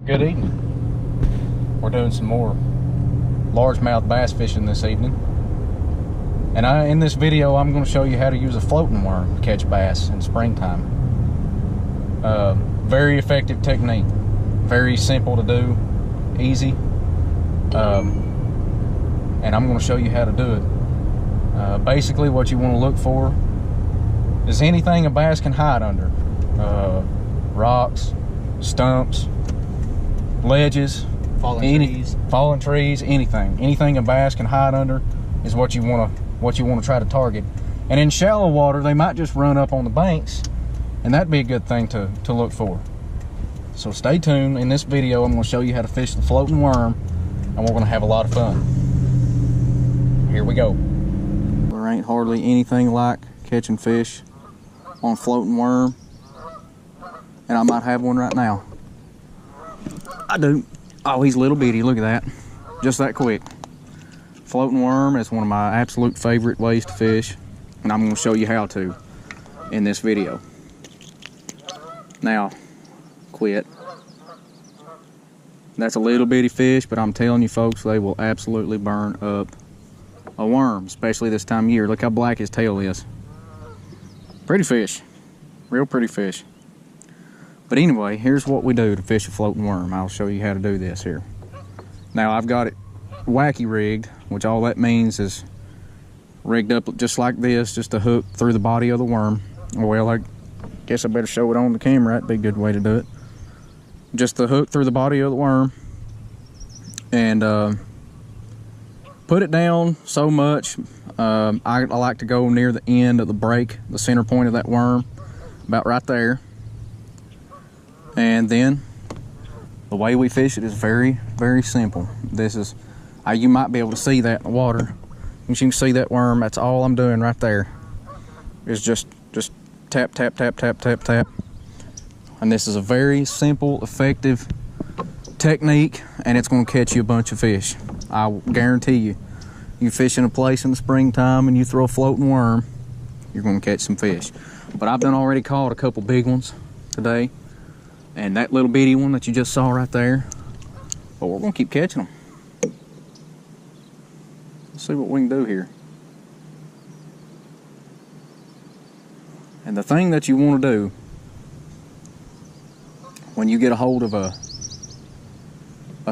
Good evening. We're doing some more largemouth bass fishing this evening. And in this video, I'm going to show you how to use a floating worm to catch bass in springtime. Very effective technique. Very simple to do. Easy. And I'm going to show you how to do it. Basically, what you want to look for is anything a bass can hide under. Rocks, stumps, ledges, fallen trees, anything a bass can hide under is what you want to try to target. And in shallow water, they might just run up on the banks, and that'd be a good thing to look for. So stay tuned. In this video, I'm going to show you how to fish the floating worm, and we're going to have a lot of fun. Here we go. There ain't hardly anything like catching fish on a floating worm, and I might have one right now. I do. Oh, he's little bitty. Look at that. Just that quick. Floating worm is one of my absolute favorite ways to fish, and I'm going to show you how to in this video. Now, quit. That's a little bitty fish, but I'm telling you folks, they will absolutely burn up a worm, especially this time of year. Look how black his tail is. Pretty fish. Real pretty fish. But anyway, here's what we do to fish a floating worm. I'll show you how to do this here. Now, I've got it wacky rigged, which all that means is rigged up just like this, just to hook through the body of the worm. Well, I guess I better show it on the camera. That'd be a good way to do it. Just to hook through the body of the worm and put it down so much. I like to go near the end of the break, the center point of that worm, about right there. And then the way we fish it is very, very simple. This is, you might be able to see that in the water. As you can see that worm, that's all I'm doing right there. Is just tap, tap, tap, tap, tap, tap. And this is a very simple, effective technique, and it's going to catch you a bunch of fish. I will guarantee you. You fish in a place in the springtime and you throw a floating worm, you're going to catch some fish. But I've already caught a couple big ones today. And that little bitty one that you just saw right there. But we're going to keep catching them. Let's see what we can do here. And the thing that you want to do when you get a hold of a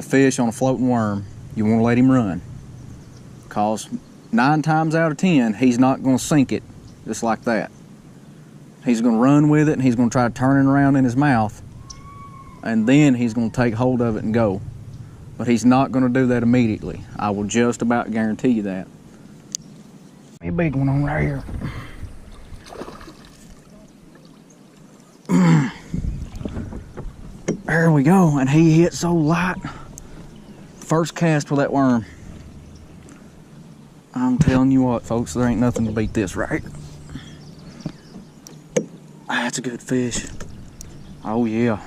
fish on a floating worm, you want to let him run. Because 9 times out of 10, he's not going to sink it just like that. He's going to run with it, and he's going to try to turn it around in his mouth. And then he's going to take hold of it and go. But he's not going to do that immediately. I will just about guarantee you that. A big one on right here. There we go. And he hit so light. First cast with that worm. I'm telling you what, folks, there ain't nothing to beat this, right? That's a good fish. Oh, yeah.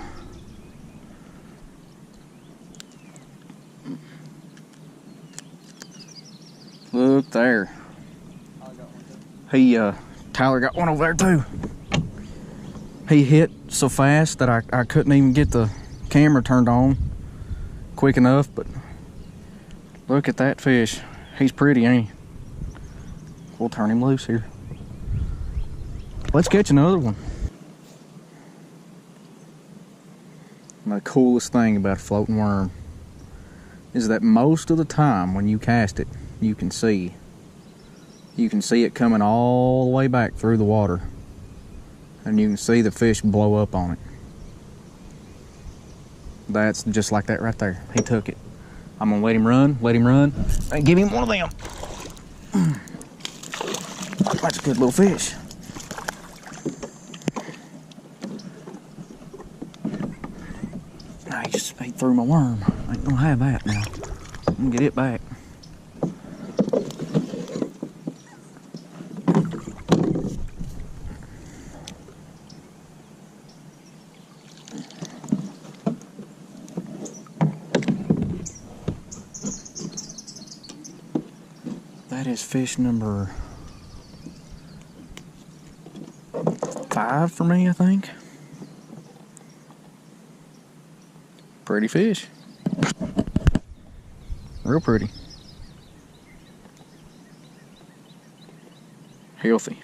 Look there. Tyler got one over there too. He hit so fast that I couldn't even get the camera turned on quick enough, but look at that fish. He's pretty, ain't he? We'll turn him loose here. Let's catch another one. And the coolest thing about a floating worm is that most of the time when you cast it, you can see it coming all the way back through the water, and you can see the fish blow up on it. That's just like that right there. He took it. I'm gonna let him run, and give him one of them. That's a good little fish. Now he just ate through my worm. I ain't gonna have that now. I'm gonna get it back. That is fish number 5 for me, I think. Pretty fish. Real pretty. Healthy.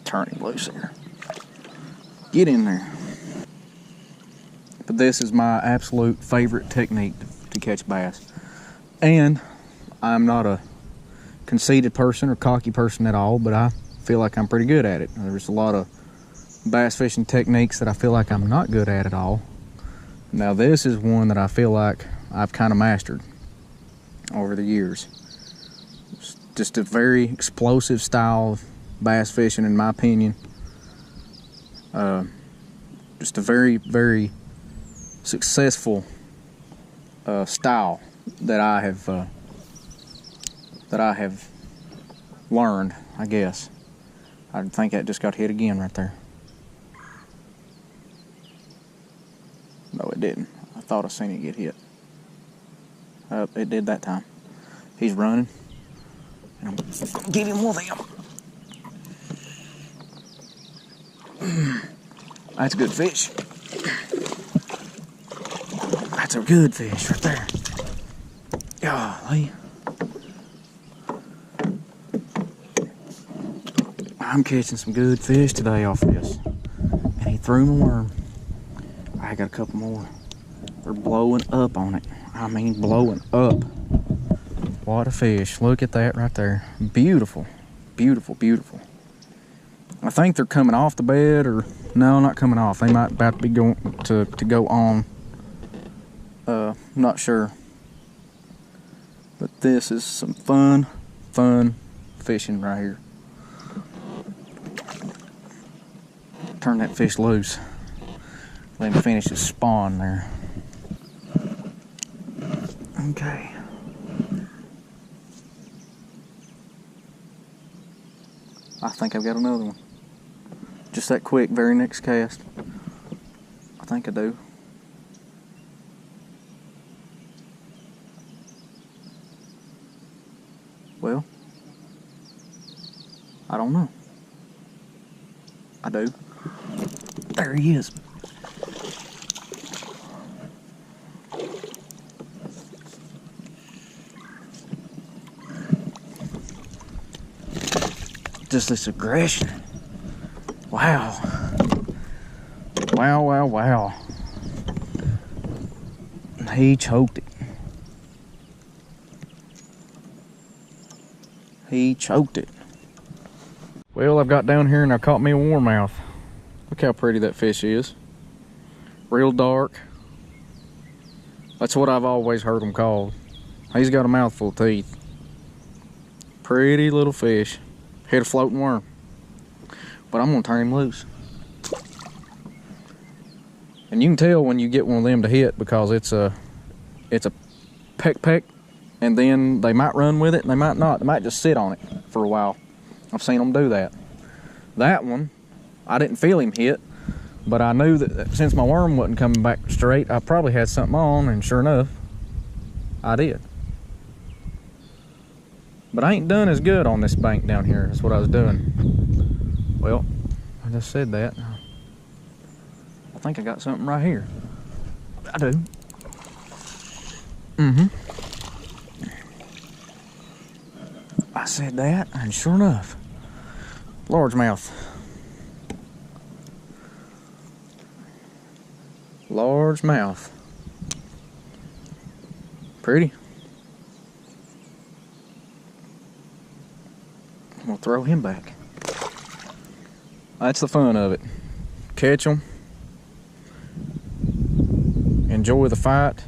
Turn him loose here. Get in there. But this is my absolute favorite technique to catch bass. And I'm not a conceited person or cocky person at all, but I feel like I'm pretty good at it. There's a lot of bass fishing techniques that I feel like I'm not good at all. Now this is one that I feel like I've kind of mastered over the years. It's just a very explosive style of bass fishing, in my opinion. Just a very, very successful style that I have learned, I guess. I think that just got hit again right there. No, it didn't. I thought I seen it get hit. It did that time. He's running. And I'm gonna get him with him. That's a good fish. That's a good fish right there. Golly. I'm catching some good fish today off this. And he threw my worm. I got a couple more. They're blowing up on it. I mean, blowing up. What a fish. Look at that right there. Beautiful. Beautiful, beautiful. I think they're coming off the bed, or no, not coming off. They might about to be going to go on. Not sure. But this is some fun fishing right here. Turn that fish loose. Let him finish his spawn there. Okay. I think I've got another one. Just that quick, very next cast. I think I do. Well, I don't know. I do. There he is. Just this aggression. Wow. Wow, wow, wow. He choked it. He choked it. Well, I've got down here and I caught me a warmouth. Look how pretty that fish is. Real dark. That's what I've always heard him called. He's got a mouthful of teeth. Pretty little fish. Hit a floating worm. But I'm gonna turn him loose. And you can tell when you get one of them to hit, because it's a peck, and then they might run with it and they might not. They might just sit on it for a while. I've seen them do that. That one, I didn't feel him hit, but I knew that since my worm wasn't coming back straight, I probably had something on, and sure enough, I did. But I ain't done as good on this bank down here as what I was doing. Well, I just said that. I think I got something right here. I do. I said that, and sure enough, largemouth. Largemouth. Pretty. I'm gonna throw him back. That's the fun of it. Catch them, enjoy the fight,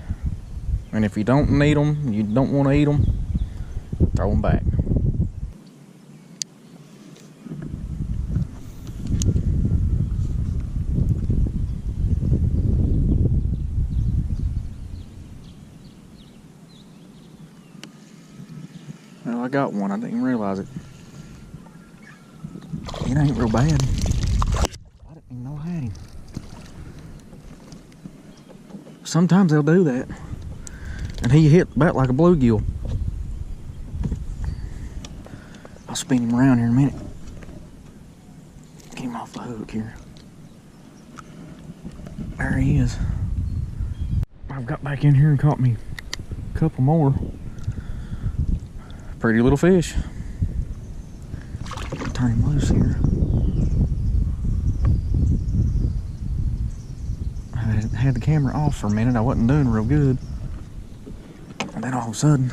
and if you don't need them, you don't want to eat them, throw them back. Well, I got one. I didn't even realize it. It ain't real bad. I didn't even know I had him. Sometimes they'll do that. And he hit about like a bluegill. I'll spin him around here in a minute. Get him off the hook here. There There he is. I've got back in here and caught me a couple more. Pretty little fish. Turn him loose here. I had the camera off for a minute. I wasn't doing real good. And then all of a sudden,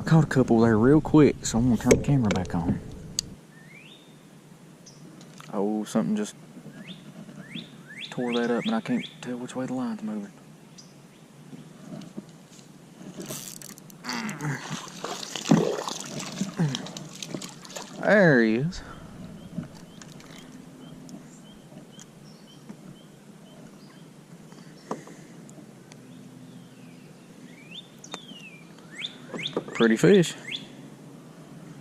I caught a couple there real quick, so I'm gonna turn the camera back on. Oh, something just tore that up and I can't tell which way the line's moving. There he is. Pretty fish.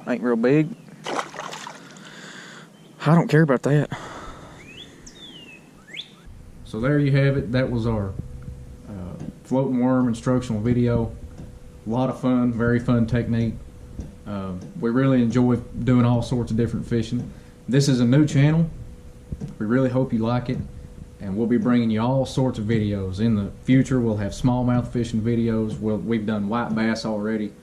Ain't real big. I don't care about that. So there you have it. That was our floating worm instructional video. A lot of fun, very fun technique. We really enjoy doing all sorts of different fishing. This is a new channel. We really hope you like it, and we'll be bringing you all sorts of videos. In the future, we'll have smallmouth fishing videos. We've done white bass already,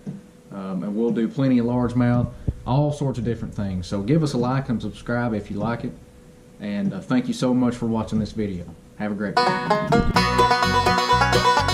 and we'll do plenty of largemouth, all sorts of different things. So give us a like and subscribe if you like it, and thank you so much for watching this video. Have a great day.